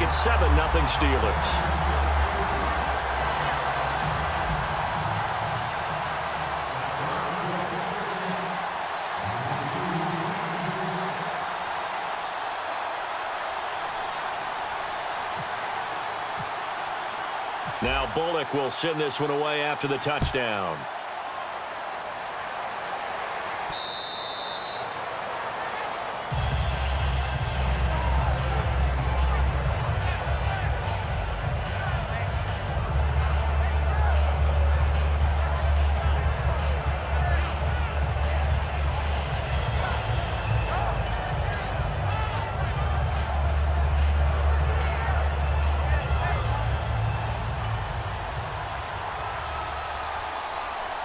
it 7-0 Steelers. Now Bullock will send this one away after the touchdown.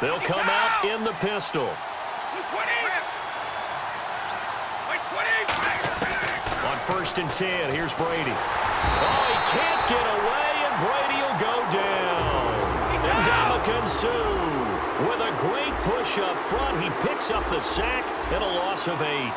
They'll come out in the pistol. On 1st and 10, here's Brady. Oh, he can't get away, and Brady will go down. And Ndamukong Suh with a great push up front. He picks up the sack and a loss of 8.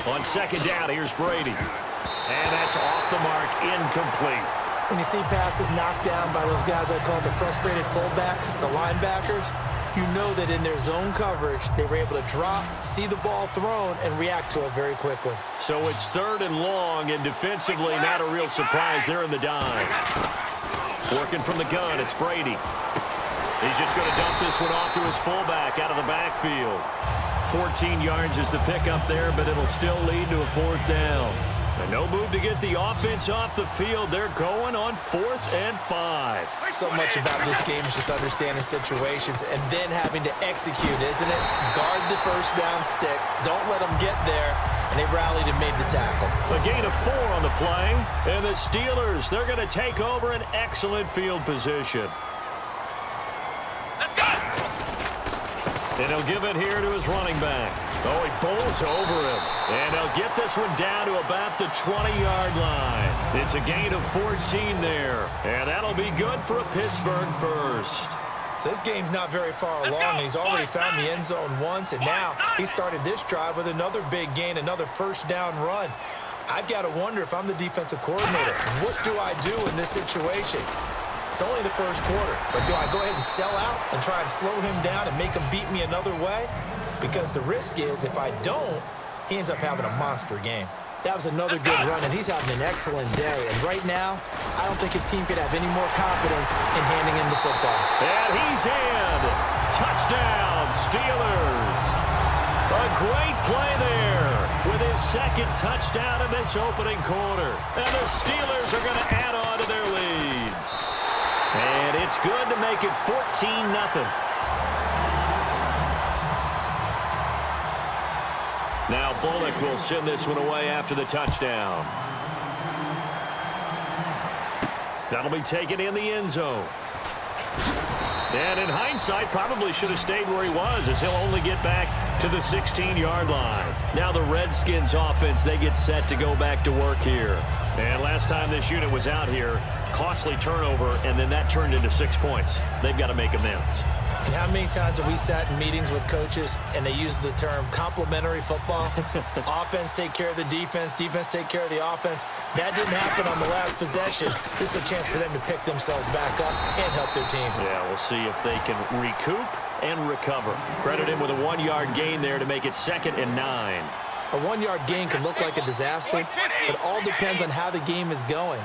On 2nd down, here's Brady. And that's off the mark, incomplete. When you see passes knocked down by those guys I call the frustrated fullbacks, the linebackers, you know that in their zone coverage, they were able to drop, see the ball thrown, and react to it very quickly. So it's 3rd and long, and defensively, not a real surprise there in the dime. Working from the gun, it's Brady. He's just going to dump this one off to his fullback out of the backfield. 14 yards is the pickup there, but it'll still lead to a 4th down. And no move to get the offense off the field. They're going on 4th and 5. So much about this game is just understanding situations and then having to execute, isn't it? Guard the first down sticks. Don't let them get there. And they rallied and made the tackle. A gain of 4 on the play. And the Steelers, they're going to take over an excellent field position. And he'll give it here to his running back. Oh, he bowls over him. And they'll get this one down to about the 20-yard line. It's a gain of 14 there. And that'll be good for a Pittsburgh first. So this game's not very far along. He's already found the end zone once, and now he started this drive with another big gain, another 1st down run. I've got to wonder if I'm the defensive coordinator. What do I do in this situation? It's only the 1st quarter, but do I go ahead and sell out and try and slow him down and make him beat me another way? Because the risk is if I don't, he ends up having a monster game. That was another good run, and he's having an excellent day. And right now, I don't think his team could have any more confidence in handing him the football. And he's in. Touchdown, Steelers. A great play there with his 2nd touchdown in this opening quarter. And the Steelers are going to add on to their lead. And it's good to make it 14-0. Now Bullock will send this one away after the touchdown. That'll be taken in the end zone. And in hindsight, probably should have stayed where he was, as he'll only get back to the 16-yard line. Now the Redskins offense, they get set to go back to work here. And last time this unit was out here, costly turnover, and then that turned into 6 points. They've got to make amends. And how many times have we sat in meetings with coaches and they use the term complementary football? Offense take care of the defense, defense take care of the offense. That didn't happen on the last possession. This is a chance for them to pick themselves back up and help their team. Yeah, we'll see if they can recoup and recover. Credit him with a 1-yard gain there to make it 2nd and 9. A 1-yard gain can look like a disaster, but all depends on how the game is going.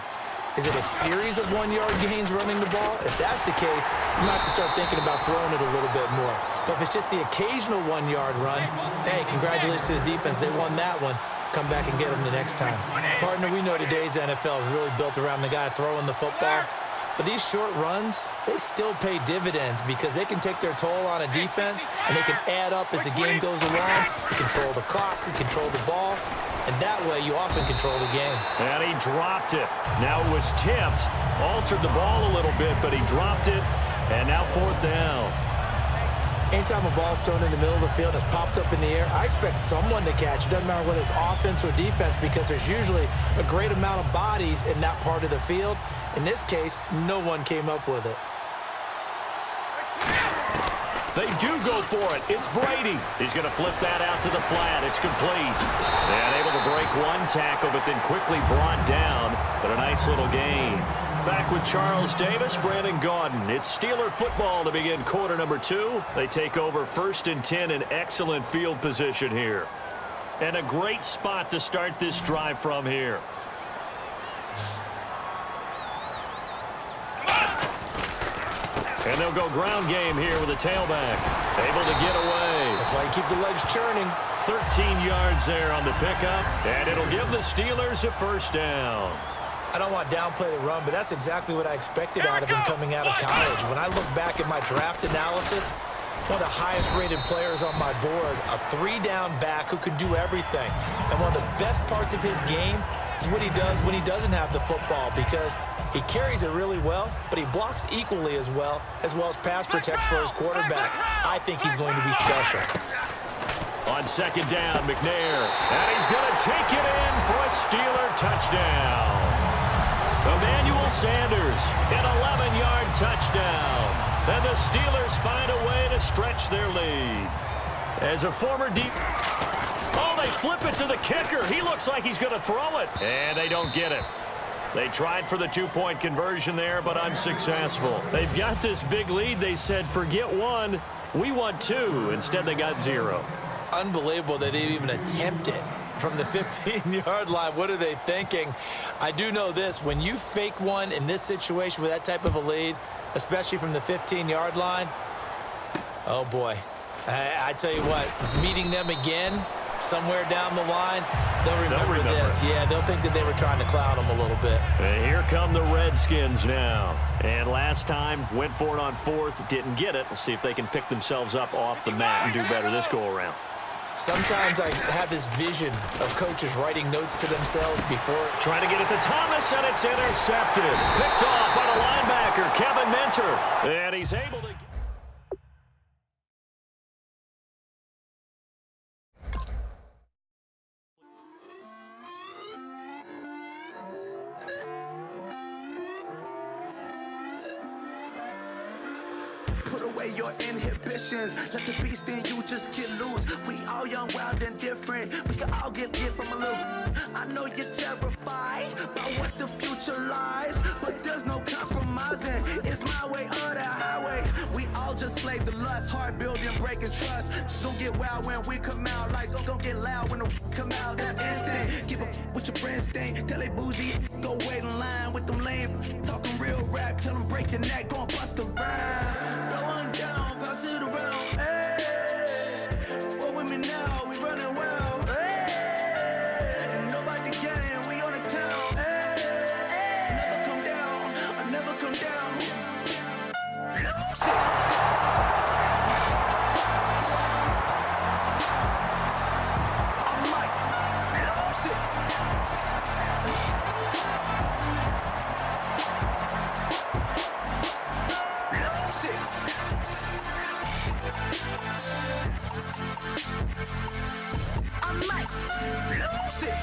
Is it a series of 1-yard gains running the ball? If that's the case, you might have to start thinking about throwing it a little bit more. But if it's just the occasional 1-yard run, hey, congratulations to the defense. They won that one. Come back and get them the next time. Partner, we know today's NFL is really built around the guy throwing the football. But these short runs, they still pay dividends because they can take their toll on a defense and they can add up as the game goes along. You control the clock, you control the ball, and that way you often control the game. And he dropped it. Now it was tipped, altered the ball a little bit, but he dropped it, and now 4th down. Anytime a ball's thrown in the middle of the field and it's popped up in the air, I expect someone to catch. It doesn't matter whether it's offense or defense because there's usually a great amount of bodies in that part of the field. In this case, no one came up with it. They do go for it. It's Brady. He's going to flip that out to the flat. It's complete. And able to break one tackle, but then quickly brought down. But a nice little gain. Back with Charles Davis, Brandon Gaudin. It's Steeler football to begin quarter number 2. They take over 1st and 10 in excellent field position here. And a great spot to start this drive from here. And they'll go ground game here with a tailback. Able to get away. That's why you keep the legs churning. 13 yards there on the pickup. And it'll give the Steelers a first down. I don't want to downplay the run, but that's exactly what I expected out of him coming out of college. When I look back at my draft analysis, one of the highest-rated players on my board, a 3-down back who can do everything. And one of the best parts of his game is what he does when he doesn't have the football, because he carries it really well, but he blocks equally as well as pass protects for his quarterback. I think he's going to be special. On 2nd down, McNair. And he's going to take it in for a Steeler touchdown. Emmanuel Sanders, an 11-yard touchdown. And the Steelers find a way to stretch their lead. As a former deep... Oh, they flip it to the kicker. He looks like he's going to throw it. And they don't get it. They tried for the 2-point conversion there, but unsuccessful. They've got this big lead. They said, forget 1. We want 2. Instead, they got 0. Unbelievable they didn't even attempt it from the 15-yard line. What are they thinking? I do know this. When you fake one in this situation with that type of a lead, especially from the 15-yard line, oh, boy. I tell you what, meeting them again somewhere down the line, they'll remember this. Yeah, they'll think that they were trying to clown them a little bit. And here come the Redskins now. And last time, went for it on 4th, didn't get it. We'll see if they can pick themselves up off the mat and do better this go-around. Sometimes I have this vision of coaches writing notes to themselves before. Trying to get it to Thomas, and it's intercepted. Picked off by the linebacker, Kevin Minter. And he's able to... Put away your inhibitions. Let the beast in you just get loose. We all young, wild, and different. We can all get hit from a little. I know you're terrified by what the future lies, but there's no compromising. It's my way or the highway. We all just slave to lust, heart building, breaking trust. Don't get wild when we come out. Like don't get loud when the come out. That's instant. Give up what your friends think. Tell they bougie. Go wait in line with them lame. Talking real rap. Tell them break your neck. Go and bust a rhyme. Going down, pass it around, hey. What with me now, we running well, hey. And nobody can, we on the town, hey. I never come down, I never come down. Lose it. I'm like, lose it. I might lose it.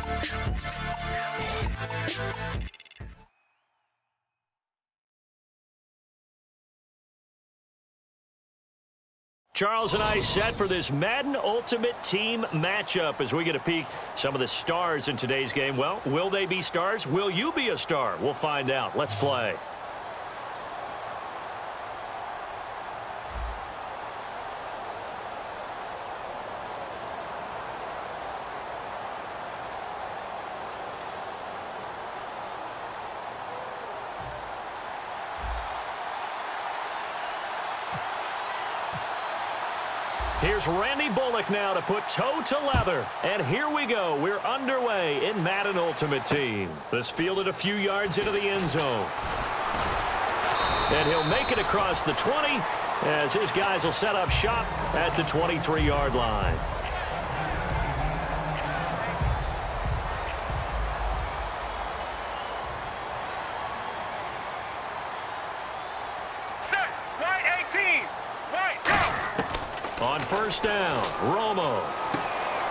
Charles and I set for this Madden Ultimate Team matchup as we get a peek some of the stars in today's game. Well, will they be stars? Will you be a star? We'll find out. Let's play. Here's Randy Bullock now to put toe to leather. And here we go. We're underway in Madden Ultimate Team. This fielded a few yards into the end zone. And he'll make it across the 20 as his guys will set up shop at the 23-yard line. On first down, Romo.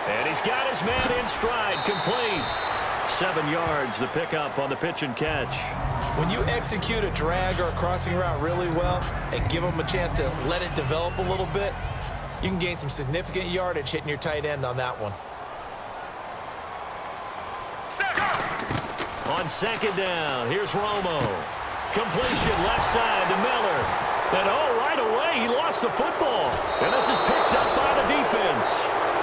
And he's got his man in stride, complete. 7 yards, the pickup on the pitch and catch. When you execute a drag or a crossing route really well and give them a chance to let it develop a little bit, you can gain some significant yardage hitting your tight end on that one. On second down, here's Romo. Completion left side to Miller. And right away, he lost the football. And this is picked up by the defense.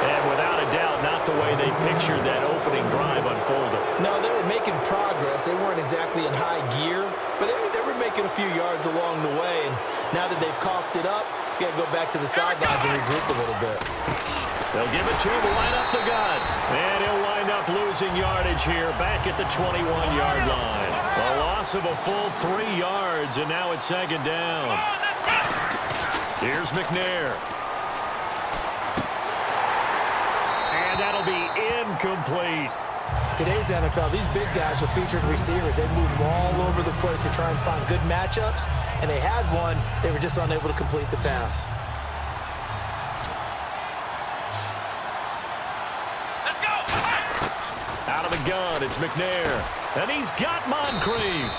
And without a doubt, not the way they pictured that opening drive unfolded. No, they were making progress. They weren't exactly in high gear, but they were making a few yards along the way. And now that they've coughed it up, you got to go back to the sidelines and regroup a little bit. They'll give it to him to line up the gun. And he'll wind up losing yardage here back at the 21-yard line. A loss of a full 3 yards, and now it's second down. Here's McNair. And that'll be incomplete. Today's NFL, these big guys are featured receivers. They move all over the place to try and find good matchups, and they had one. They were just unable to complete the pass. Out of the gun, it's McNair. And he's got Moncrief.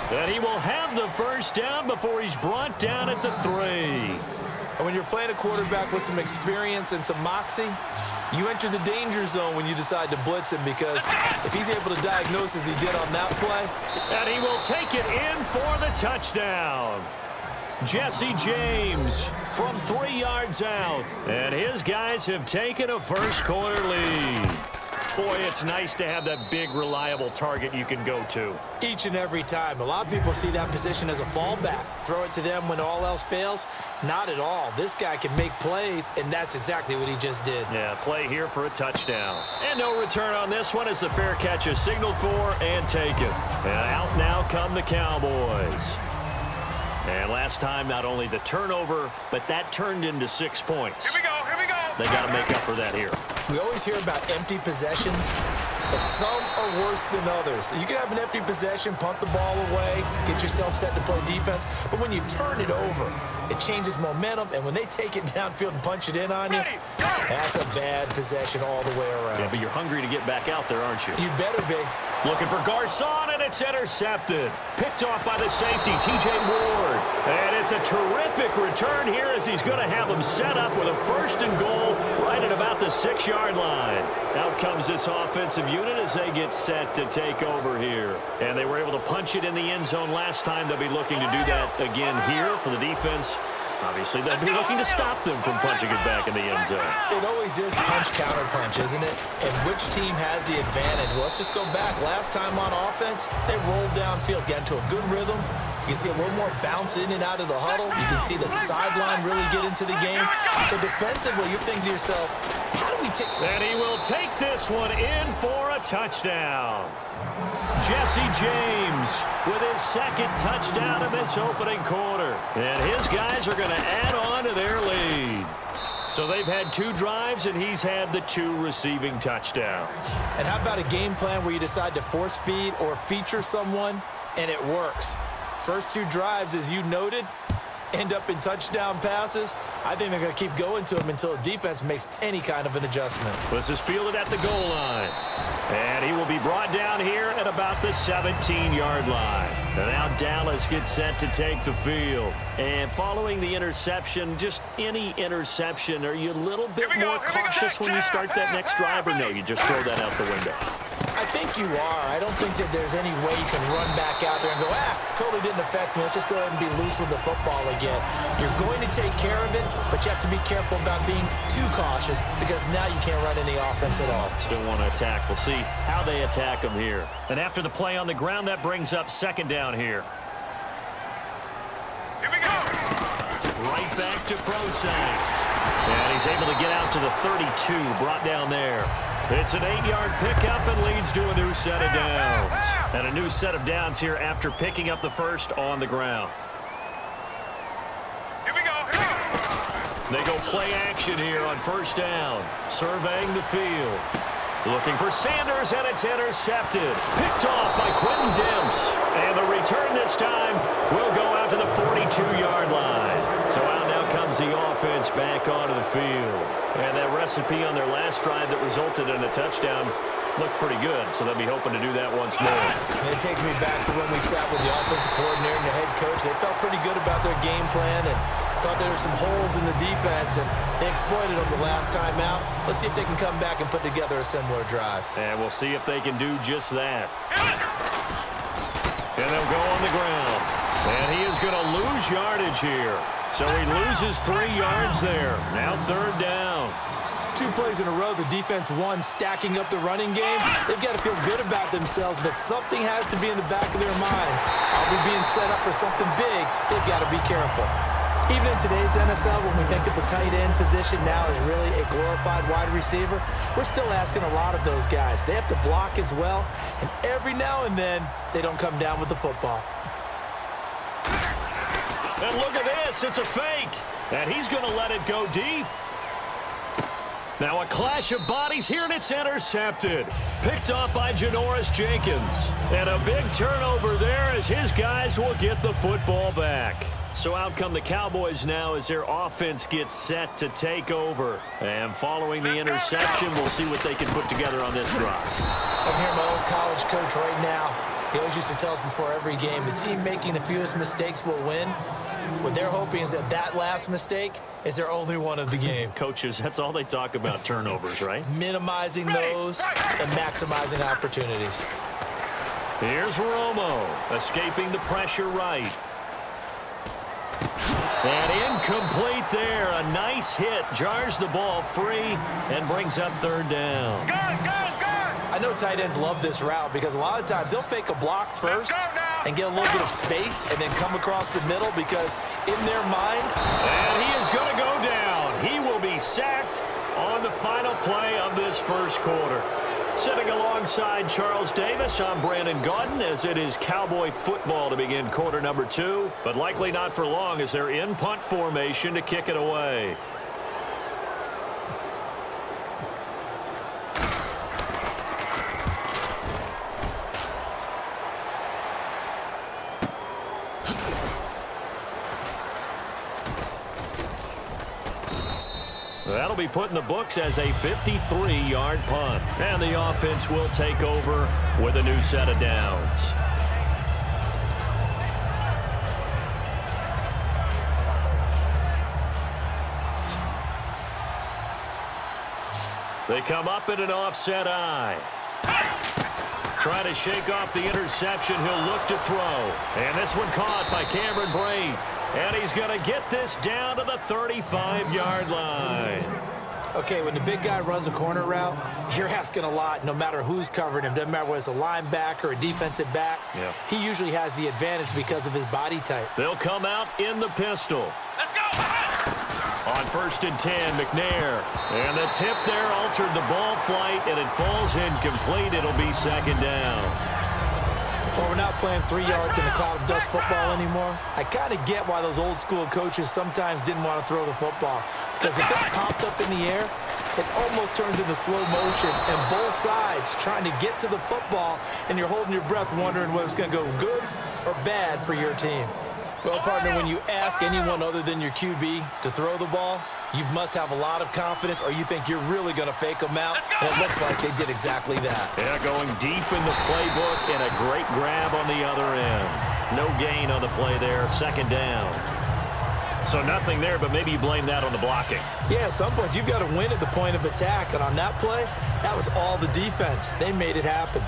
And he will have the first down before he's brought down at the 3. And when you're playing a quarterback with some experience and some moxie, you enter the danger zone when you decide to blitz him, because if he's able to diagnose as he did on that play. And he will take it in for the touchdown. Jesse James from 3 yards out. And his guys have taken a first-quarter lead. Boy, it's nice to have that big, reliable target you can go to. Each and every time. A lot of people see that position as a fallback. Throw it to them when all else fails. Not at all. This guy can make plays, and that's exactly what he just did. Yeah, play here for a touchdown. And no return on this one as the fair catch is signaled for and taken. And out now come the Cowboys. And last time, not only the turnover, but that turned into 6 points. Here we go, here we go. They got to make up for that here. We always hear about empty possessions, but some are worse than others. You can have an empty possession, punt the ball away, get yourself set to play defense, but when you turn it over, it changes momentum, and when they take it downfield and punch it in on you, that's a bad possession all the way around. Yeah, but you're hungry to get back out there, aren't you? You better be. Looking for Garcon, and it's intercepted. Picked off by the safety, T.J. Ward. And it's a terrific return here as he's going to have them set up with a 1st and goal right at about the 6-yard line. Out comes this offensive unit as they get set to take over here. And they were able to punch it in the end zone last time. They'll be looking to do that again here for the defense. Obviously, they'll be looking to stop them from punching it back in the end zone. It always is punch-counter-punch, isn't it? And which team has the advantage? Well, let's just go back. Last time on offense, they rolled downfield, got into a good rhythm. You can see a little more bounce in and out of the huddle. You can see the sideline really get into the game. So defensively, you're thinking to yourself, how do we take... And he will take this one in for a touchdown. Jesse James with his 2nd touchdown in this opening quarter. And his guys are going to add on to their lead. So they've had 2 drives, and he's had the 2 receiving touchdowns. And how about a game plan where you decide to force feed or feature someone, and it works? First 2 drives, as you noted, end up in touchdown passes. I think they're going to keep going to him until the defense makes any kind of an adjustment. This is fielded at the goal line. And he will be brought down here at about the 17-yard line. And now Dallas gets set to take the field. And following the interception, just any interception, are you a little bit more cautious when you start that next drive, or no, you just throw that out the window? I think you are. I don't think that there's any way you can run back out there and go, totally didn't affect me. Let's just go ahead and be loose with the football again. You're going to take care of it, but you have to be careful about being too cautious, because now you can't run any offense at all. Still want to attack. We'll see how they attack them here. And after the play on the ground, that brings up 2nd down here. Here we go. Right back to Process. And he's able to get out to the 32, brought down there. It's an 8-yard pickup and leads to a new set of downs. And a new set of downs here after picking up the 1st on the ground. Here we go. They go play action here on 1st down. Surveying the field. Looking for Sanders, and it's intercepted. Picked off by Quentin Demps. And the return this time will go out to the 42-yard line. So out now comes the offense back onto the field. And that recipe on their last drive that resulted in a touchdown looked pretty good, so they'll be hoping to do that once more. And it takes me back to when we sat with the offensive coordinator and the head coach. They felt pretty good about their game plan and thought there were some holes in the defense, and they exploited them the last time out. Let's see if they can come back and put together a similar drive. And we'll see if they can do just that. And they'll go on the ground. And he is going to lose yardage here. So he loses 3 yards there. Now 3rd down. 2 plays in a row, the defense won, stacking up the running game. They've got to feel good about themselves, but something has to be in the back of their minds. Are we being set up for something big? They've got to be careful. Even in today's NFL, when we think of the tight end position now as really a glorified wide receiver, we're still asking a lot of those guys. They have to block as well, and every now and then, they don't come down with the football. And look at this. It's a fake. And he's going to let it go deep. Now a clash of bodies here, and it's intercepted. Picked off by Janoris Jenkins. And a big turnover there as his guys will get the football back. So out come the Cowboys now as their offense gets set to take over. And following the interception, we'll see what they can put together on this drive. I'm here, my old college coach right now. He always used to tell us before every game, the team making the fewest mistakes will win. What they're hoping is that last mistake is their only one of the game. Coaches, that's all they talk about, turnovers, right? Minimizing those and maximizing opportunities. Here's Romo, escaping the pressure right. And incomplete there. A nice hit. Jars the ball free and brings up 3rd down. I know tight ends love this route because a lot of times they'll fake a block first and get a little bit of space and then come across the middle because in their mind. And he is going to go down. He will be sacked on the final play of this first quarter. Sitting alongside Charles Davis, I'm Brandon Gaudin as it is Cowboy football to begin quarter number 2, but likely not for long as they're in punt formation to kick it away. That'll be put in the books as a 53-yard punt. And the offense will take over with a new set of downs. They come up in an offset eye. Trying to shake off the interception. He'll look to throw. And this one caught by Cameron Brate. And he's going to get this down to the 35-yard line. Okay, when the big guy runs a corner route, you're asking a lot no matter who's covering him. Doesn't matter whether it's a linebacker or a defensive back. Yeah. He usually has the advantage because of his body type. They'll come out in the pistol. Let's go! On 1st and 10, McNair. And the tip there altered the ball flight, and it falls incomplete. It'll be 2nd down. Well, we're not playing 3 yards in a cloud of dust football anymore. I kind of get why those old school coaches sometimes didn't want to throw the football. Because if it's popped up in the air, it almost turns into slow motion. And both sides trying to get to the football, and you're holding your breath wondering whether it's going to go good or bad for your team. Well, partner, when you ask anyone other than your QB to throw the ball, you must have a lot of confidence or you think you're really going to fake them out. And it looks like they did exactly that. Yeah, going deep in the playbook and a great grab on the other end. No gain on the play there, 2nd down. So nothing there, but maybe you blame that on the blocking. Yeah, at some point you've got to win at the point of attack. And on that play, that was all the defense. They made it happen.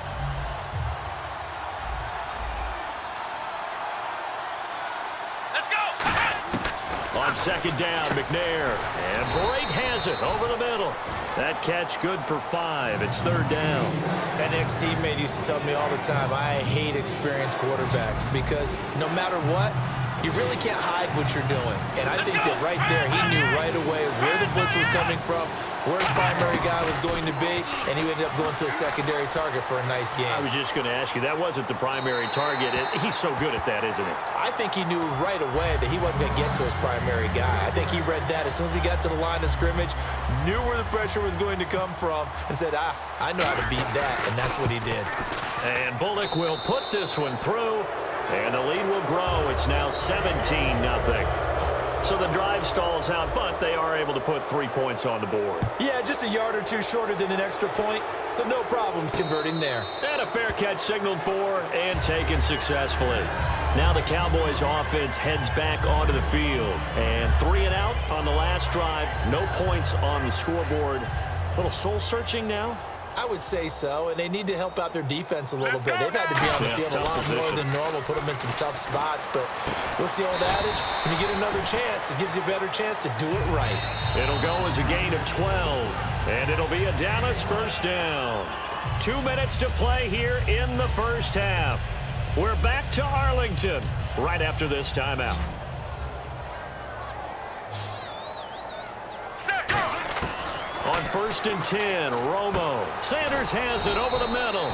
On 2nd down, McNair. And Brate has it over the middle. That catch good for 5. It's 3rd down. An ex-teammate used to tell me all the time, I hate experienced quarterbacks because no matter what, you really can't hide what you're doing. And I think that right there, he knew right away where the blitz was coming from, where his primary guy was going to be, and he ended up going to a secondary target for a nice game. I was just going to ask you, that wasn't the primary target. He's so good at that, isn't he? I think he knew right away that he wasn't going to get to his primary guy. I think he read that as soon as he got to the line of scrimmage, knew where the pressure was going to come from, and said, I know how to beat that, and that's what he did. And Bullock will put this one through. And the lead will grow. It's now 17-0. So the drive stalls out, but they are able to put 3 points on the board. Yeah, just a yard or two shorter than an extra point, so no problems converting there. And a fair catch signaled for and taken successfully. Now the Cowboys offense heads back onto the field. And 3 and out on the last drive. No points on the scoreboard. A little soul-searching now. I would say so, and they need to help out their defense a little bit. They've had to be on the field a lot more than normal, put them in some tough spots. But what's the old adage? When you get another chance, it gives you a better chance to do it right. It'll go as a gain of 12, and it'll be a Dallas first down. 2 minutes to play here in the first half. We're back to Arlington right after this timeout. On 1st and 10, Romo. Sanders has it over the middle.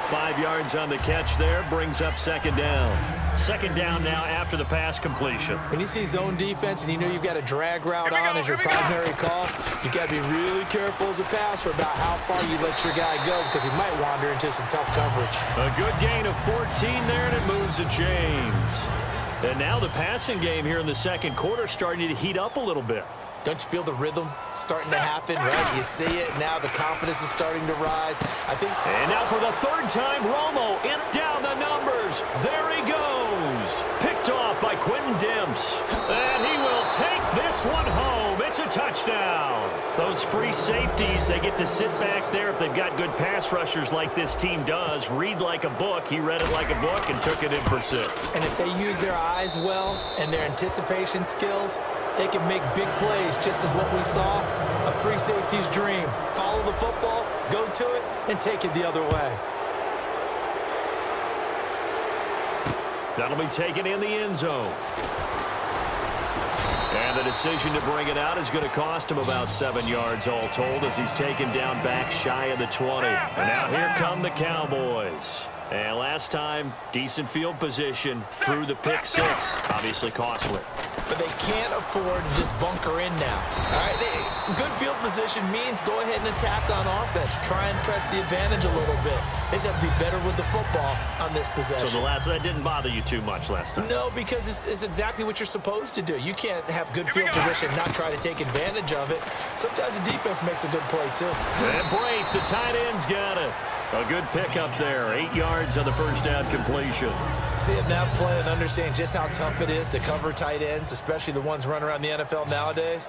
5 yards on the catch there, brings up 2nd down. 2nd down now after the pass completion. When you see zone defense and you know you've got a drag route on as your primary call, you've got to be really careful as a passer about how far you let your guy go because he might wander into some tough coverage. A good gain of 14 there, and it moves the chains. And now the passing game here in the second quarter starting to heat up a little bit. Don't you feel the rhythm starting to happen, right? You see it. Now the confidence is starting to rise. I think. And now for the 3rd time, Romo in down the numbers. There he goes. Picked off by Quentin Demps. And he will take this one home. It's a touchdown. Those free safeties, they get to sit back there if they've got good pass rushers like this team does. Read like a book. He read it like a book and took it in for 6. And if they use their eyes well and their anticipation skills, they can make big plays, just as what we saw, a free safety's dream. Follow the football, go to it, and take it the other way. That'll be taken in the end zone. And the decision to bring it out is going to cost him about 7 yards all told as he's taken down back shy of the 20. And now here come the Cowboys. And last time, decent field position through the pick 6. Obviously costly. But they can't afford to just bunker in now. All right, good field position means go ahead and attack on offense. Try and press the advantage a little bit. They just have to be better with the football on this possession. So that didn't bother you too much last time? No, because it's exactly what you're supposed to do. You can't have good field position and not try to take advantage of it. Sometimes the defense makes a good play, too. And Brate, the tight end's got it. A good pickup there. 8 yards on the first down completion. Seeing that play and understanding just how tough it is to cover tight ends, especially the ones running around the NFL nowadays,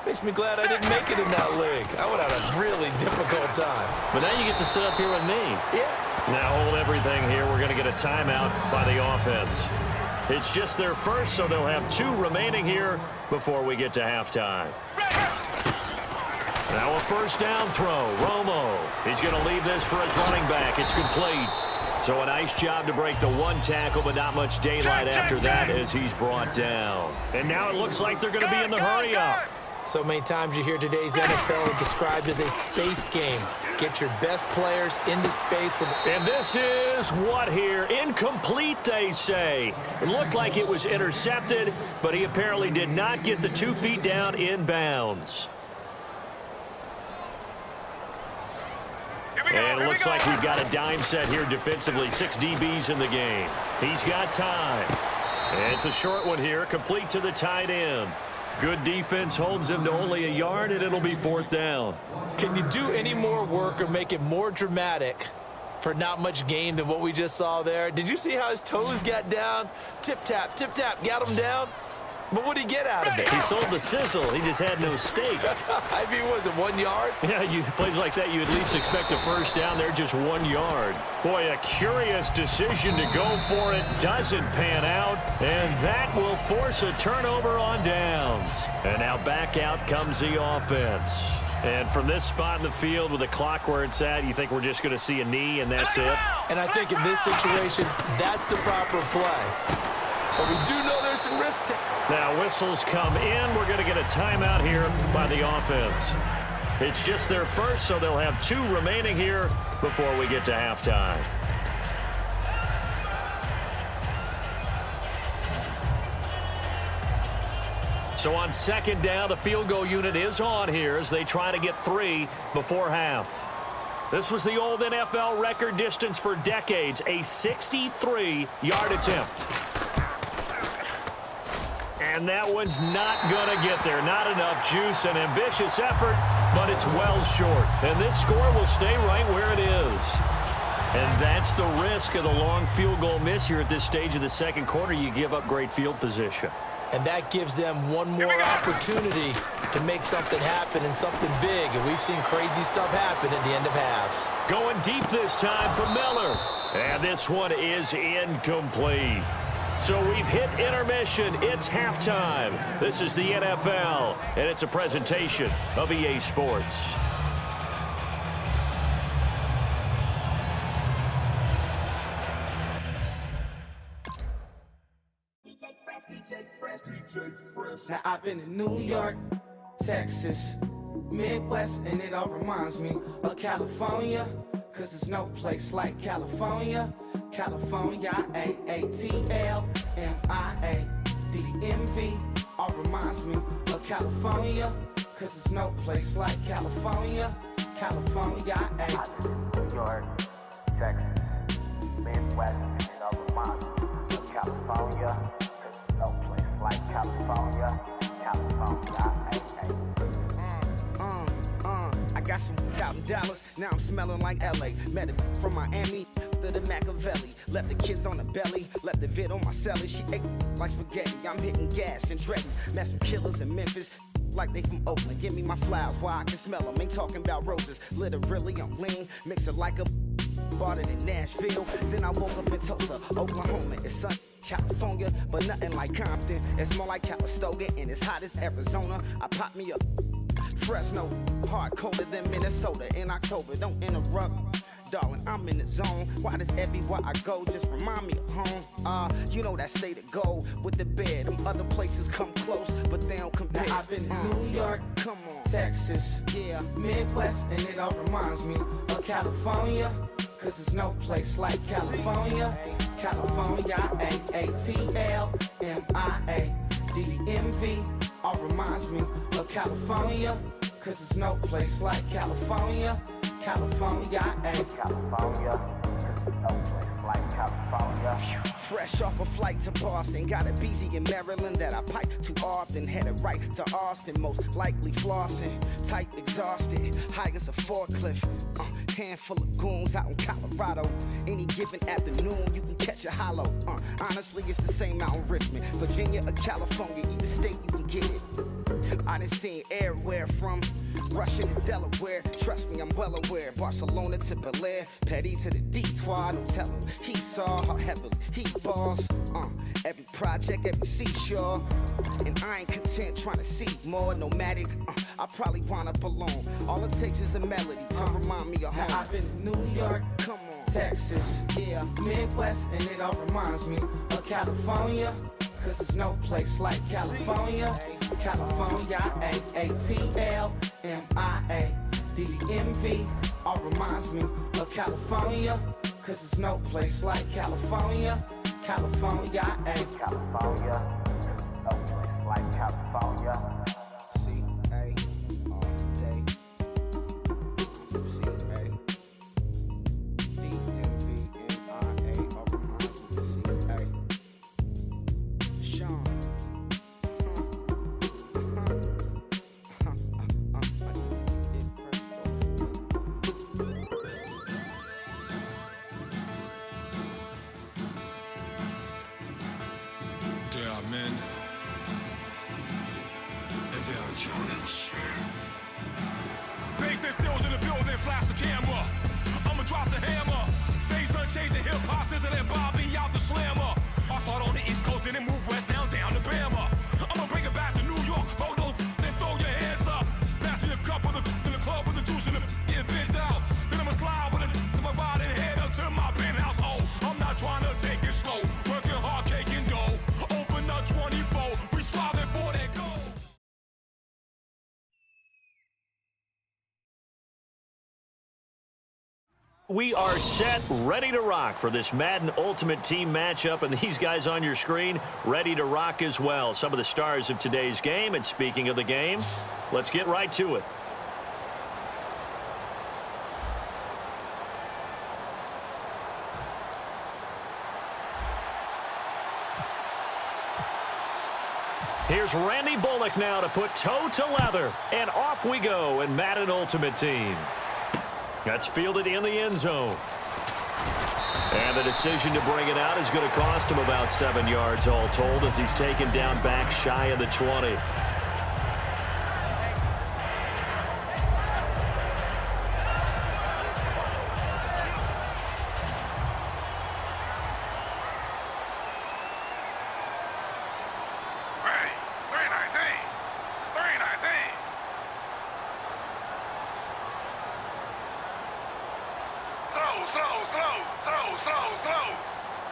makes me glad I didn't make it in that league. I would have had a really difficult time. But now you get to sit up here with me. Yeah. Now hold everything here. We're going to get a timeout by the offense. It's just their first, so they'll have 2 remaining here before we get to halftime. Now a first down throw. Romo. He's going to leave this for his running back. It's complete. So a nice job to break the 1 tackle, but not much daylight after that as he's brought down. And now it looks like they're going to be in the hurry-up. So many times you hear today's NFL described as a space game. Get your best players into space. And this is what here? Incomplete, they say. It looked like it was intercepted, but he apparently did not get the 2 feet down in bounds. And it looks like we've got a dime set here defensively. 6 DBs in the game. He's got time. And it's a short one here, complete to the tight end. Good defense holds him to only a yard, and it'll be 4th down. Can you do any more work or make it more dramatic for not much gain than what we just saw there? Did you see how his toes got down? Tip-tap, got him down. But what did he get out of it? He sold the sizzle. He just had no steak. I mean, was it 1 yard? Yeah, plays like that, you at least expect a first down there, just 1 yard. Boy, a curious decision to go for it. Doesn't pan out, and that will force a turnover on downs. And now back out comes the offense. And from this spot in the field with the clock where it's at, you think we're just going to see a knee and that's it? And I think in this situation, that's the proper play. But we do know there's some risk. Now whistles come in. We're going to get a timeout here by the offense. It's just their first, so they'll have 2 remaining here before we get to halftime. So on 2nd down, the field goal unit is on here as they try to get 3 before half. This was the old NFL record distance for decades, a 63-yard attempt. And that one's not going to get there. Not enough juice. An ambitious effort, but it's well short. And this score will stay right where it is. And that's the risk of the long field goal miss here at this stage of the second quarter. You give up great field position. And that gives them one more opportunity to make something happen and something big. And we've seen crazy stuff happen at the end of halves. Going deep this time for Miller. And this one is incomplete. So we've hit intermission. It's halftime. This is the NFL, and it's a presentation of EA Sports. Now I've been in New York, Texas, Midwest, and it all reminds me of California, cause there's no place like California. California, A-A-T-L-M-I-A-D-D-M-V, all reminds me of California, cause there's no place like California. California, I've been in New York, Texas, Midwest, and it all reminds me of California, cause there's no place like California. California, I got some out in Dallas, now I'm smelling like LA. Met it from Miami to the Machiavelli. Left the kids on the belly, left the vid on my celly. She ate like spaghetti, I'm hitting gas and dreading. Met some killers in Memphis, like they from Oakland. Give me my flowers while I can smell them. Ain't talking about roses, literally I'm lean. Mix it like a bought it in Nashville. Then I woke up in Tulsa, Oklahoma. It's sun, California, but nothing like Compton. It's more like Calistoga and it's hot as Arizona. I pop me up Fresno, hard colder than Minnesota in October. Don't interrupt, darling, I'm in the zone. Why does everywhere I go just remind me of home? You know that state of gold with the bed. Them other places come close, but they don't compare. Now I've been in New York, come on, Texas, yeah, Midwest, and it all reminds me of California, cause there's no place like California. California, A-A-T-L-M-I-A-D-D-M-V, all reminds me of California, cause there's no place like California. California, California, cause there's no place like California. Fresh off a flight to Boston, got a BZ in Maryland that I pipe too often. Headed right to Austin, most likely flossing. Tight, exhausted, high as a forklift. Handful of goons out in Colorado. Any given afternoon, you can catch a hollow. Honestly, it's the same out in Richmond, Virginia or California. Either state, you can get it. I done seen everywhere from Russia to Delaware. Trust me, I'm well aware. Barcelona to Bel Air, Petty to the Detroit. No telling he saw how heavily he balls. Every project, every seashore. And I ain't content trying to see more. Nomadic, I probably wind up alone. All it takes is a melody to remind me of home. Now I've been in New York, come on, Texas, yeah, Midwest, and it all reminds me of California, cause there's no place like California. California, A-A-T-L-M-I-A-D-D-M-V, all reminds me of California, cause there's no place like California. California, California, there's no place like California. C-A, all day. C-A, D-M-V-M-I-A, all reminds me of C-A. Sean. There are men, and there are giants. Bass and stills in the building, flash the camera. I'ma drop the hammer. Things done changed in hip-hop, sizzle and Bobby out the slammer. I'll start on the East Coast and then move west, now down to Bama. I'ma bring it back to New York, roll those and throw your hands up. Pass me a cup of the in the club with the juice in the get bent out. Then I'ma slide with it to my ride and head up to my penthouse. Oh, I'm not trying to take it slow, working hard, cake and dough. Open up 24, we striving for that goal. We are set, ready to rock for this Madden Ultimate Team matchup, and these guys on your screen ready to rock as well. Some of the stars of today's game, and speaking of the game, let's get right to it. Here's Randy Bullock now to put toe to leather. And off we go in Madden Ultimate Team. That's fielded in the end zone. And the decision to bring it out is going to cost him about 7 yards all told as he's taken down back shy of the 20.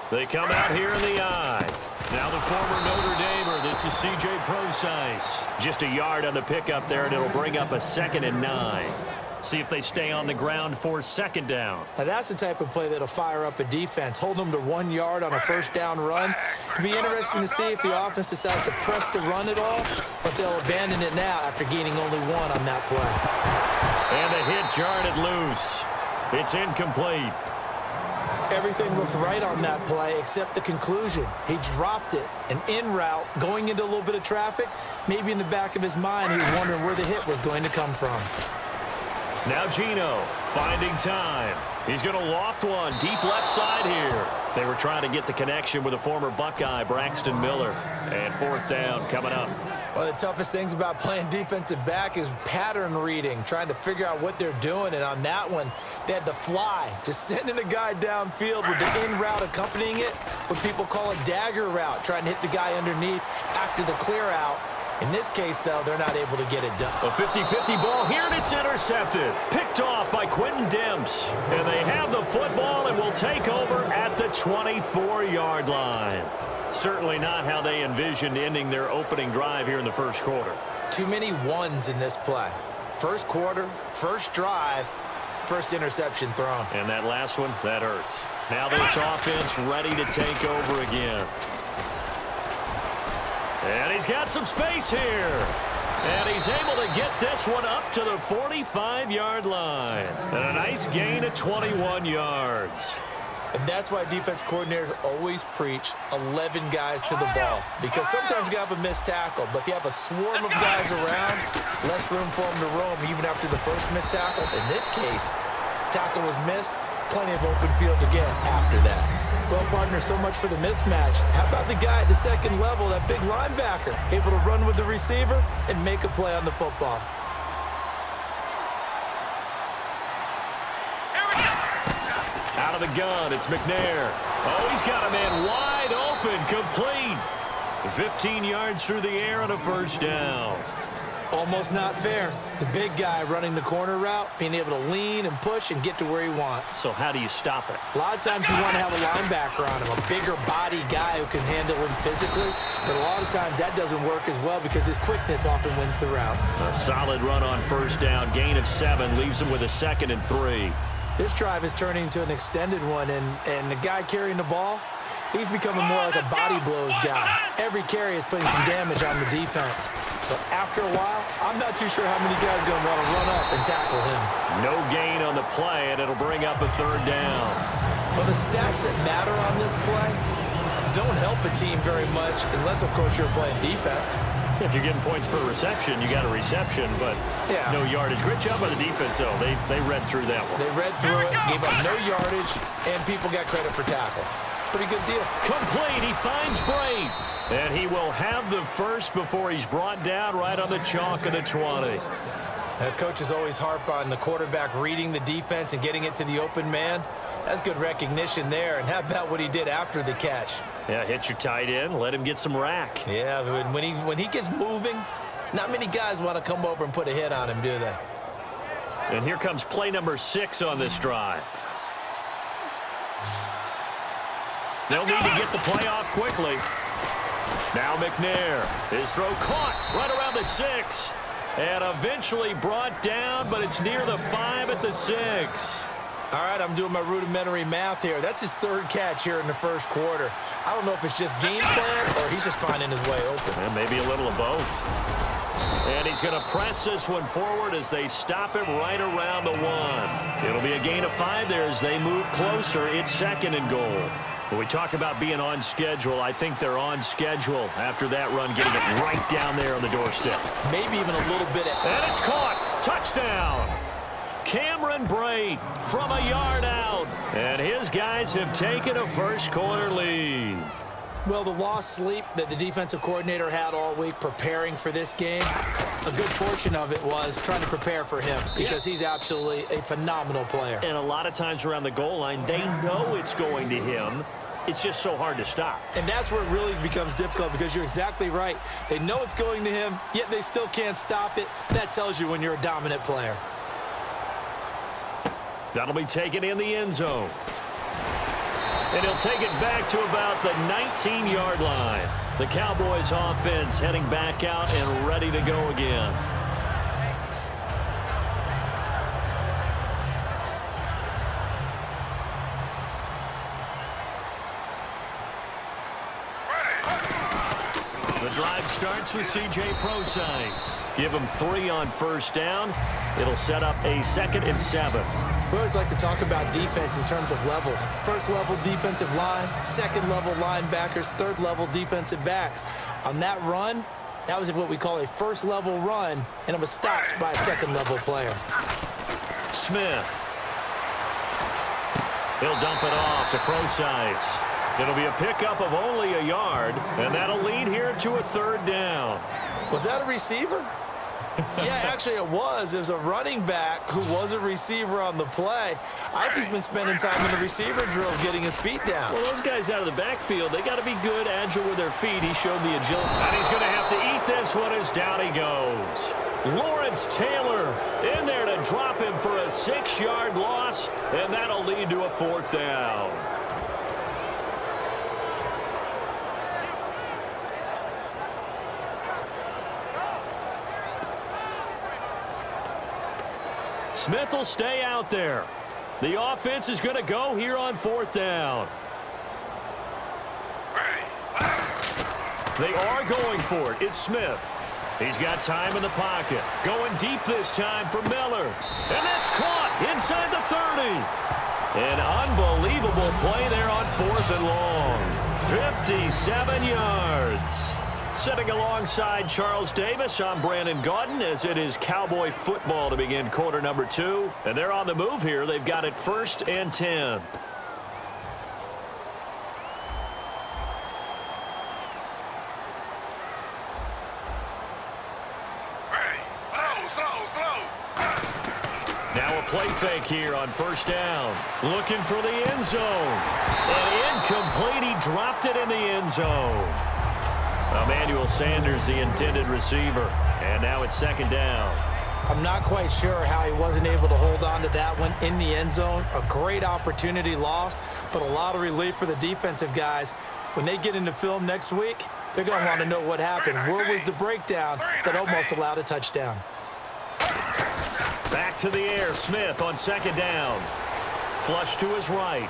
They come out here in the eye. Now the former Notre Damer, this is C.J. Procise. Just a yard on the pickup there, and it'll bring up a 2nd and 9. See if they stay on the ground for 2nd down. Now that's the type of play that'll fire up a defense. Hold them to 1 yard on a 1st down run. It'll be interesting to see if the offense decides to press the run at all, but they'll abandon it now after gaining only 1 on that play. And the hit jarred it loose. It's incomplete. Everything looked right on that play except the conclusion. He dropped it, an in route, going into a little bit of traffic. Maybe in the back of his mind, he was wondering where the hit was going to come from. Now Gino finding time. He's going to loft one deep left side here. They were trying to get the connection with a former Buckeye, Braxton Miller. And 4th down coming up. One of the toughest things about playing defensive back is pattern reading, trying to figure out what they're doing. And on that one, they had to fly, just sending a guy downfield with the in route accompanying it, what people call a dagger route, trying to hit the guy underneath after the clear out. In this case, though, they're not able to get it done. A 50-50 ball here, and it's intercepted. Picked off by Quentin Demps. And they have the football and will take over at the 24-yard line. Certainly not how they envisioned ending their opening drive here in the first quarter. Too many ones in this play. First quarter, first drive, first interception thrown. And that last one, that hurts. Now this offense ready to take over again. And he's got some space here. And he's able to get this one up to the 45-yard line. And a nice gain of 21 yards. And that's why defense coordinators always preach 11 guys to the ball. Because sometimes you have a missed tackle, but if you have a swarm of guys around, less room for them to roam even after the first missed tackle. In this case, tackle was missed, plenty of open field to get after that. Well, partner, so much for the mismatch. How about the guy at the 2nd level, that big linebacker, able to run with the receiver and make a play on the football? Out of the gun, it's McNair. Oh, he's got a man wide open, complete. 15 yards through the air on a 1st down. Almost not fair. The big guy running the corner route, being able to lean and push and get to where he wants. So how do you stop it? A lot of times you want to have a linebacker on him, a bigger body guy who can handle him physically. But a lot of times that doesn't work as well because his quickness often wins the route. A solid run on 1st down, gain of 7, leaves him with a 2nd and 3. This drive is turning into an extended one, and the guy carrying the ball, he's becoming more like a body blows guy. Every carry is putting some damage on the defense. So after a while, I'm not too sure how many guys are going to want to run up and tackle him. No gain on the play, and it'll bring up a 3rd down. Well, the stats that matter on this play don't help a team very much unless, of course, you're playing defense. If you're getting points per reception, you got a reception, but no yardage. Great job by the defense, though. They read through that one. They read through it, gave up no yardage, and people got credit for tackles. Pretty good deal. Complete. He finds Braid. And he will have the first before he's brought down right on the chalk of the 20. Coaches always harp on the quarterback reading the defense and getting it to the open man. That's good recognition there. And how about what he did after the catch? Yeah, hit your tight end, let him get some rack. Yeah, when he gets moving, not many guys want to come over and put a hit on him, do they? And here comes play number 6 on this drive. They'll need to get the play off quickly. Now McNair, his throw caught right around the 6. And eventually brought down, but it's near the 5 at the 6. All right, I'm doing my rudimentary math here. That's his 3rd catch here in the first quarter. I don't know if it's just game plan or he's just finding his way open. And maybe a little of both. And he's going to press this one forward as they stop him right around the 1. It'll be a gain of 5 there as they move closer. It's 2nd and goal. When we talk about being on schedule, I think they're on schedule after that run, getting it right down there on the doorstep. Maybe even a little bit. And it's caught. Touchdown. Cameron Brate from a yard out. And his guys have taken a first-quarter lead. Well, the lost sleep that the defensive coordinator had all week preparing for this game, a good portion of it was trying to prepare for him because he's absolutely a phenomenal player. And a lot of times around the goal line, they know it's going to him. It's just so hard to stop. And that's where it really becomes difficult because you're exactly right. They know it's going to him, yet they still can't stop it. That tells you when you're a dominant player. That'll be taken in the end zone. And he'll take it back to about the 19-yard line. The Cowboys offense heading back out and ready to go again. The drive starts with C.J. Procise. Give him 3 on first down. It'll set up a 2nd and 7. We always like to talk about defense in terms of levels. First level defensive line, second level linebackers, third level defensive backs. On that run, that was what we call a first level run, and it was stopped by a second level player. Smith. He'll dump it off to Procise. It'll be a pickup of only a yard, and that'll lead here to a 3rd down. Was that a receiver? Yeah, actually it was. It was a running back who was a receiver on the play. I think he's been spending time in the receiver drills getting his feet down. Well, those guys out of the backfield, they got to be good, agile with their feet. He showed the agility. And he's going to have to eat this one as down he goes. Lawrence Taylor in there to drop him for a 6-yard loss, and that'll lead to a 4th down. Smith will stay out there. The offense is going to go here on 4th down. They are going for it. It's Smith. He's got time in the pocket. Going deep this time for Miller. And that's caught inside the 30. An unbelievable play there on 4th and long. 57 yards. Sitting alongside Charles Davis, I'm Brandon Gaudin as it is Cowboy football to begin quarter number 2. And they're on the move here. They've got it 1st and 10. Now a play fake here on 1st down. Looking for the end zone. And incomplete. He dropped it in the end zone. Emmanuel Sanders, the intended receiver. And now it's 2nd down. I'm not quite sure how he wasn't able to hold on to that one in the end zone. A great opportunity lost, but a lot of relief for the defensive guys. When they get into film next week, they're going to want to know what happened. Where was the breakdown that almost allowed a touchdown? Back to the air. Smith on 2nd down. Flush to his right.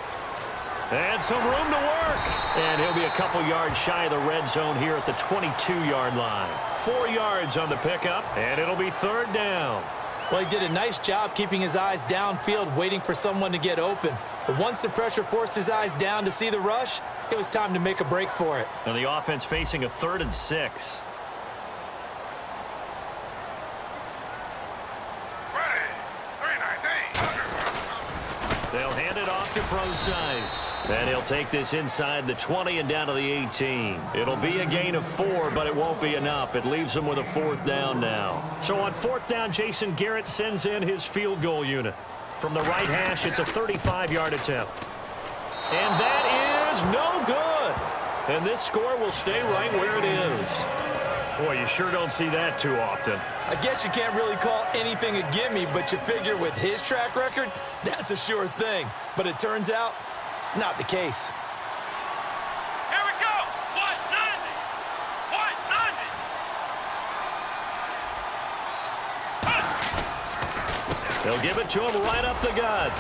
And some room to work. And he'll be a couple yards shy of the red zone here at the 22-yard line. 4 yards on the pickup, and it'll be 3rd down. Well, he did a nice job keeping his eyes downfield, waiting for someone to get open. But once the pressure forced his eyes down to see the rush, it was time to make a break for it. And the offense facing a 3rd and 6. They'll hand it off to Procise. And he'll take this inside the 20 and down to the 18. It'll be a gain of 4, but it won't be enough. It leaves him with a 4th down now. So on 4th down, Jason Garrett sends in his field goal unit. From the right hash, it's a 35-yard attempt. And that is no good. And this score will stay right where it is. Boy, you sure don't see that too often. I guess you can't really call anything a gimme, but you figure with his track record, that's a sure thing. But it turns out, it's not the case. Here we go. 190. They'll give it to him right up the gut.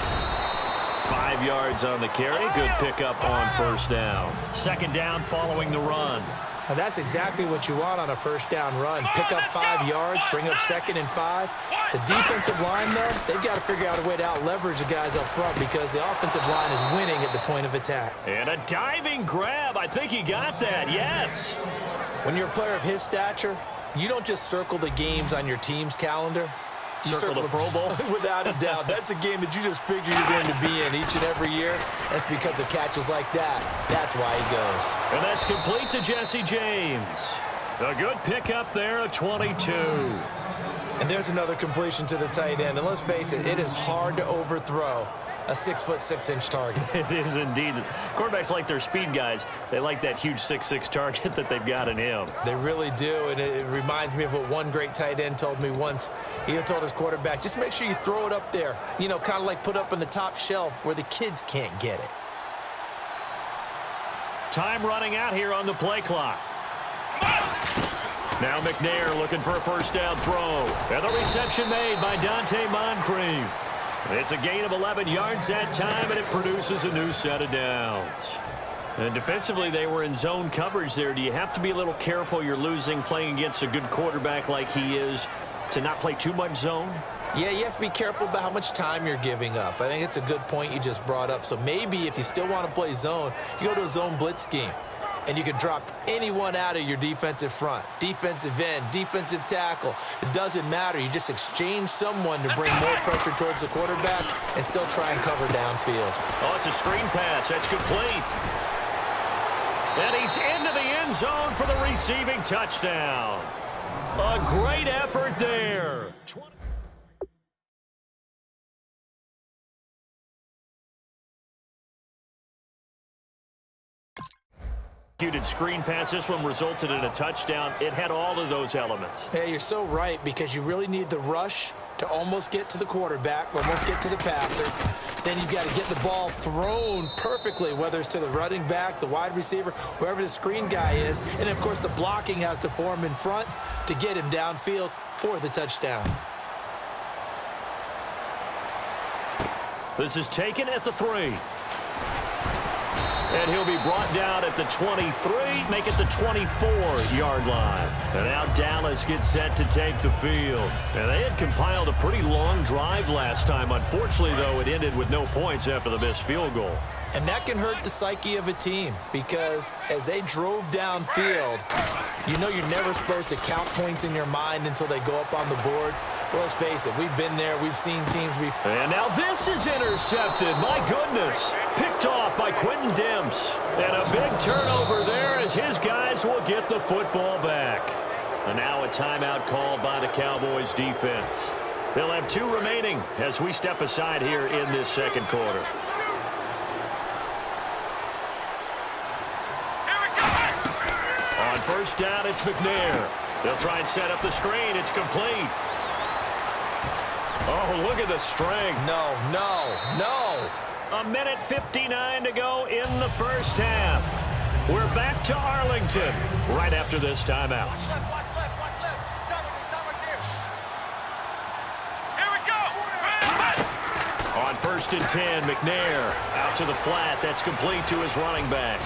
5 yards on the carry. Good pickup on 1st down. 2nd down following the run. Now that's exactly what you want on a first down run. Pick up 5 yards, bring up 2nd and 5. The defensive line, though, they've got to figure out a way to out-leverage the guys up front because the offensive line is winning at the point of attack. And a diving grab. I think he got that, yes. When you're a player of his stature, you don't just circle the games on your team's calendar. You circle the Pro Bowl? Without a doubt. That's a game that you just figure you're going to be in each and every year. That's because of catches like that. That's why he goes. And that's complete to Jesse James. A good pickup there, a 22. And there's another completion to the tight end. And let's face it, it is hard to overthrow a 6'6" target. It is indeed. Quarterbacks like their speed guys. They like that huge 6'6" target that they've got in him. They really do, and it reminds me of what one great tight end told me once. He told his quarterback, just make sure you throw it up there, you know, kind of like put up on the top shelf where the kids can't get it. Time running out here on the play clock. Now McNair looking for a first down throw. And the reception made by Dante Moncrief. It's a gain of 11 yards that time, and it produces a new set of downs. And defensively, they were in zone coverage there. Do you have to be a little careful you're losing playing against a good quarterback like he is to not play too much zone? Yeah, you have to be careful about how much time you're giving up. I think it's a good point you just brought up. So maybe if you still want to play zone, you go to a zone blitz scheme. And you can drop anyone out of your defensive front, defensive end, defensive tackle. It doesn't matter. You just exchange someone to bring more pressure towards the quarterback and still try and cover downfield. Oh, it's a screen pass. That's complete. And he's into the end zone for the receiving touchdown. A great effort there. Screen pass. This one resulted in a touchdown. It had all of those elements. Hey, you're so right, because you really need the rush to almost get to the quarterback, almost get to the passer. Then you've got to get the ball thrown perfectly, whether it's to the running back, the wide receiver, whoever the screen guy is. And, of course, the blocking has to form in front to get him downfield for the touchdown. This is taken at the 3. And he'll be brought down at the 23, make it the 24-yard line. And now Dallas gets set to take the field. And they had compiled a pretty long drive last time. Unfortunately, though, it ended with no points after the missed field goal. And that can hurt the psyche of a team, because as they drove downfield, you know you're never supposed to count points in your mind until they go up on the board. But let's face it, we've been there. We've seen teams. And now this is intercepted. My goodness. Picked off by Quentin Demps. And a big turnover there as his guys will get the football back. And now a timeout called by the Cowboys defense. They'll have 2 remaining as we step aside here in this second quarter. On first down, it's McNair. They'll try and set up the screen. It's complete. Oh, look at the strength. No. A minute 59 to go in the first half. We're back to Arlington right after this timeout. Watch left. Stop right there. Here we go. On first and 10, McNair out to the flat. That's complete to his running back.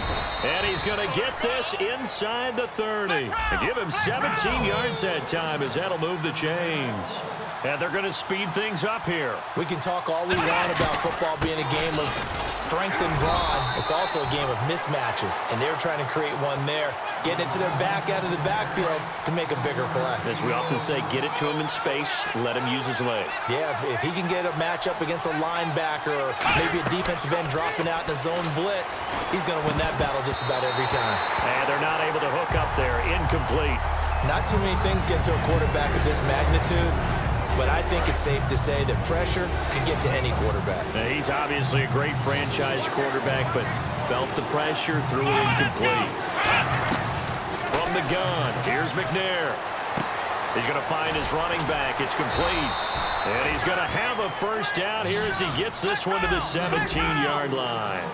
And he's going to get this inside the 30. And give him 17 yards that time, as that'll move the chains. And they're going to speed things up here. We can talk all we want about football being a game of strength and brawn. It's also a game of mismatches, and they're trying to create one there, getting it to their back out of the backfield to make a bigger play. As we often say, get it to him in space, let him use his leg. Yeah, if he can get a matchup against a linebacker or maybe a defensive end dropping out in a zone blitz, he's going to win that battle just about every time. And they're not able to hook up there. Incomplete. Not too many things get to a quarterback of this magnitude, but I think it's safe to say that pressure can get to any quarterback. Now, he's obviously a great franchise quarterback, but felt the pressure, threw it incomplete. From the gun, here's McNair. He's going to find his running back. It's complete. And he's going to have a first down here as he gets this one to the 17-yard line.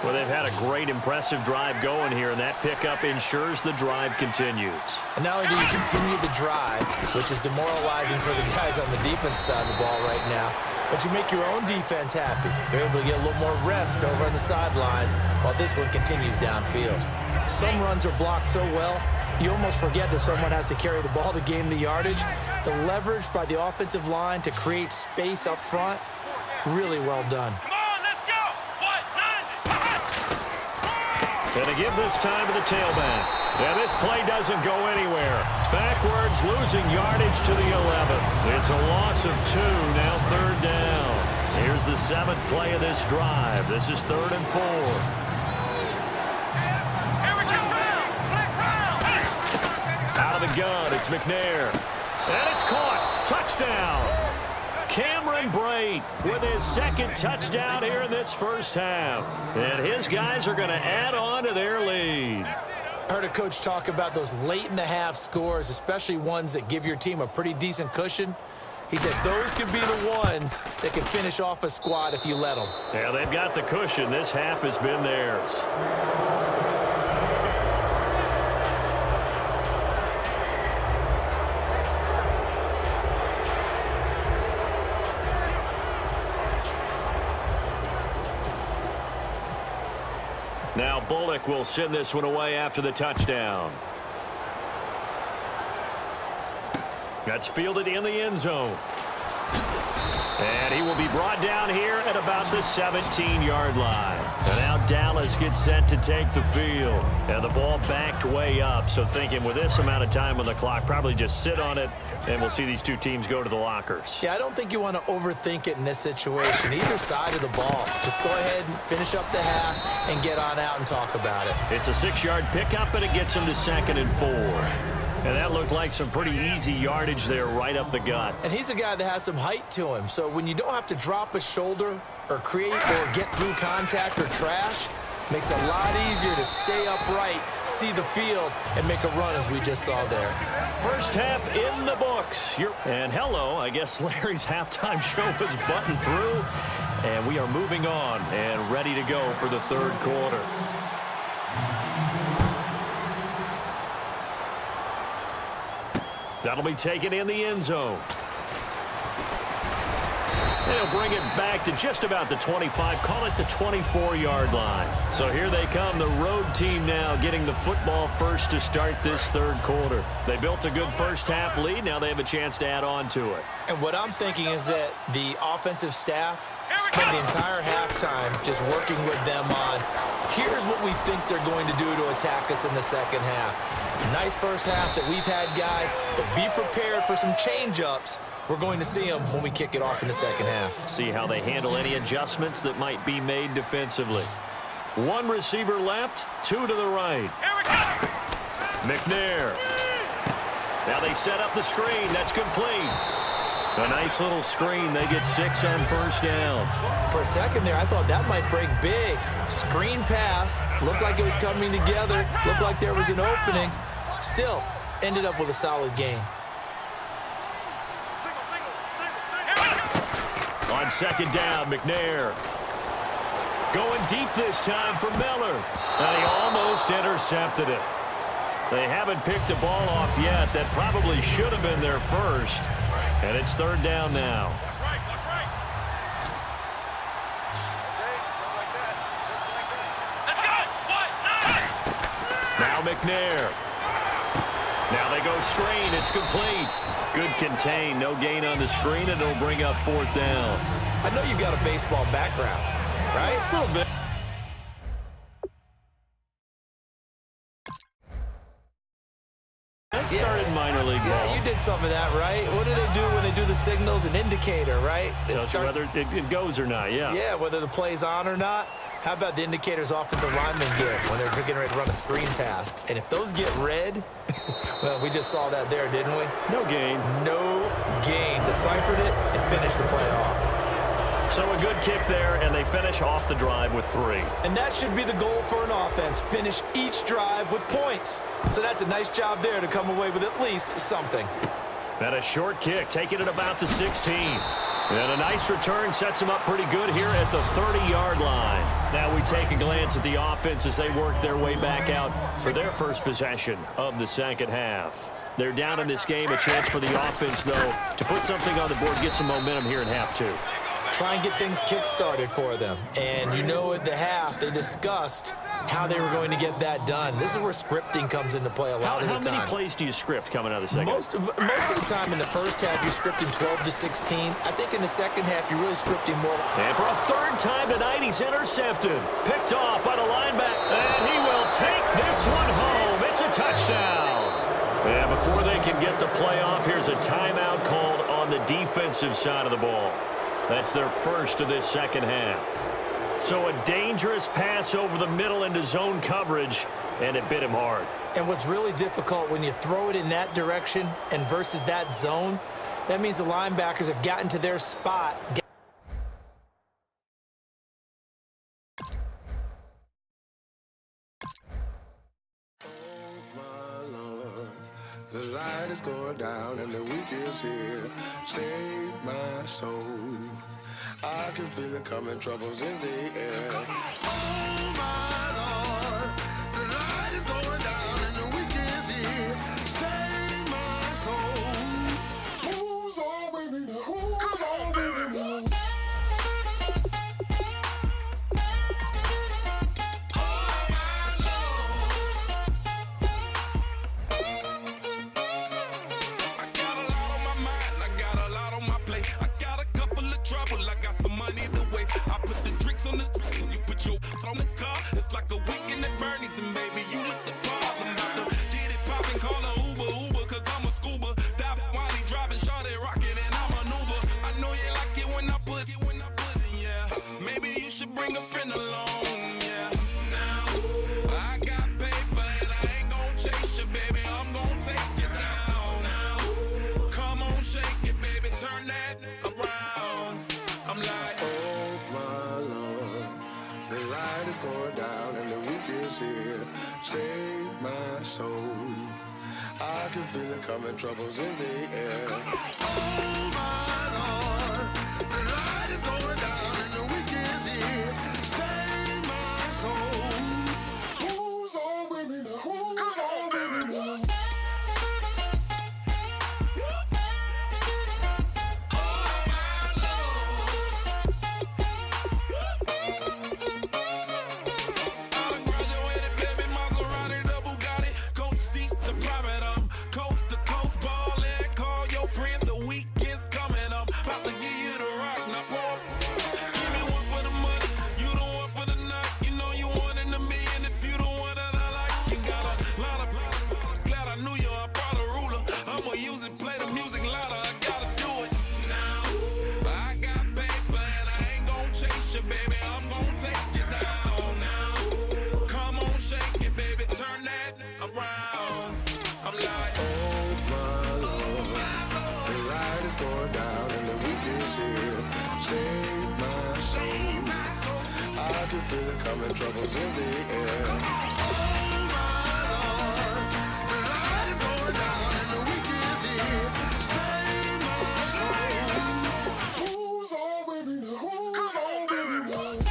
Well, they've had a great, impressive drive going here, and that pickup ensures the drive continues. And not only do you continue the drive, which is demoralizing for the guys on the defense side of the ball right now, but you make your own defense happy. They're able to get a little more rest over on the sidelines while this one continues downfield. Some runs are blocked so well, you almost forget that someone has to carry the ball to gain the yardage. The leverage by the offensive line to create space up front, really well done. Gonna give this time to the tailback. And this play doesn't go anywhere. Backwards, losing yardage to the 11. It's a loss of 2, now 3rd down. Here's the 7th play of this drive. This is 3rd and 4. Out of the gun, it's McNair. And it's caught. Touchdown. Cameron Brate with his 2nd touchdown here in this first half. And his guys are going to add on to their lead. I heard a coach talk about those late-in-the-half scores, especially ones that give your team a pretty decent cushion. He said those could be the ones that can finish off a squad if you let them. Yeah, they've got the cushion. This half has been theirs. Now Bullock will send this one away after the touchdown. That's fielded in the end zone. And he will be brought down here at about the 17-yard line. And now Dallas gets set to take the field. And the ball backed way up. So thinking with this amount of time on the clock, probably just sit on it, and we'll see these two teams go to the lockers. Yeah, I don't think you want to overthink it in this situation. Either side of the ball. Just go ahead and finish up the half and get on out and talk about it. It's a 6-yard pickup, and it gets him to 2nd and 4. And that looked like some pretty easy yardage there right up the gut. And he's a guy that has some height to him. So when you don't have to drop a shoulder or create or get through contact or trash, makes it a lot easier to stay upright, see the field, and make a run as we just saw there. First half in the books. And hello, I guess Larry's halftime show was buttoned through. And we are moving on and ready to go for the 3rd quarter. That'll be taken in the end zone. They'll bring it back to just about the 25, call it the 24-yard line. So here they come, the road team now getting the football first to start this 3rd quarter. They built a good first half lead. Now they have a chance to add on to it. And what I'm thinking is that the offensive staff spend the entire halftime just working with them on, here's what we think they're going to do to attack us in the 2nd half. Nice first half that we've had, guys, but be prepared for some change-ups. We're going to see them when we kick it off in the 2nd half. See how they handle any adjustments that might be made defensively. 1 receiver left, 2 to the right. McNair. Now they set up the screen. That's complete. A nice little screen. They get 6 on first down. For a second there, I thought that might break big. Screen pass. Looked like it was coming together. Looked like there was an opening. Still, ended up with a solid game. On 2nd down, McNair. Going deep this time for Miller. And he almost intercepted it. They haven't picked a ball off yet. That probably should have been their first. And it's 3rd down now. That's right. Now McNair. Now they go screen. It's complete. Good contain. No gain on the screen, and it'll bring up 4th down. I know you've got a baseball background, right? A little bit. That started minor league ball. Yeah, you did some of that, right? What do they do when they do the signals? An indicator, right? Tells you whether it goes or not, yeah. Yeah, whether the play's on or not. How about the indicators offensive linemen get when they're getting ready to run a screen pass? And if those get red, well, we just saw that there, didn't we? No gain. No gain. Deciphered it and finished the play off. So a good kick there, and they finish off the drive with 3. And that should be the goal for an offense. Finish each drive with points. So that's a nice job there to come away with at least something. And a short kick, taking it about the 16. And a nice return sets them up pretty good here at the 30-yard line. Now we take a glance at the offense as they work their way back out for their first possession of the 2nd half. They're down in this game. A chance for the offense, though, to put something on the board, get some momentum here in half 2. try and get things kick-started for them. And you know at the half, they discussed how they were going to get that done. This is where scripting comes into play a lot of the time. How many plays do you script coming out of the second? Most of the time in the first half, you're scripting 12 to 16. I think in the second half, you're really scripting more. And for a third time tonight, he's intercepted. Picked off by the linebacker. And he will take this one home. It's a touchdown. And before they can get the play off, here's a timeout called on the defensive side of the ball. That's their first of this second half. So a dangerous pass over the middle into zone coverage, and it bit him hard. And what's really difficult when you throw it in that direction and versus that zone, that means the linebackers have gotten to their spot. The light is going down and the weekend's here. Save my soul. I can feel it coming, troubles in the air. Oh my Lord, the light is going down and the weekend's here. Save my soul. Who's on with me now? Who's on with me now? On the car, it's like a weekend at Bernie's, and baby, you look the part. I'm about to get it poppin', call a Uber, cause I'm a scuba. Dive while he driving, shot it, rocket, and I maneuver. I know you like it when I put it, yeah. Maybe you should bring a friend along, yeah. Now, I got paper, and I ain't gon' chase you, baby, I'm gon' take you down. Now, come on, shake it, baby, turn that around. I'm like, oh my Lord. The light is going down and the weekend's here. Save my soul. I can feel it coming, troubles in the air. Oh my Lord, the light is going down and the weekend's here. Save my soul. Who's on with me now? Who's on with me now? Save my soul. I can feel it coming, troubles in the air. Oh my Lord, the light is going down and the weekend's here. Save my soul. Who's on with me now? Who's on with me now?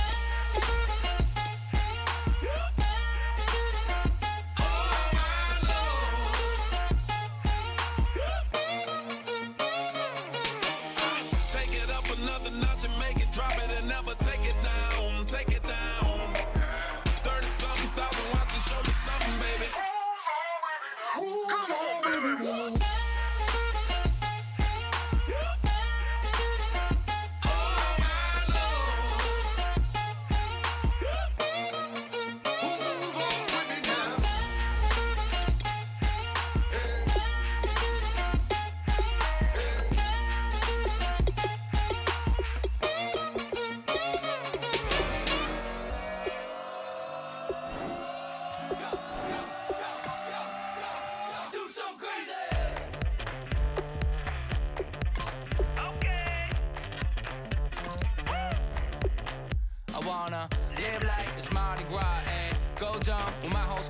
another notch and make it, drop it and never take it down, take it down. 30-something thousand watching, show me something, baby. Who's on, baby? Who's on? I wanna live like it's Mardi Gras and go dumb with my whole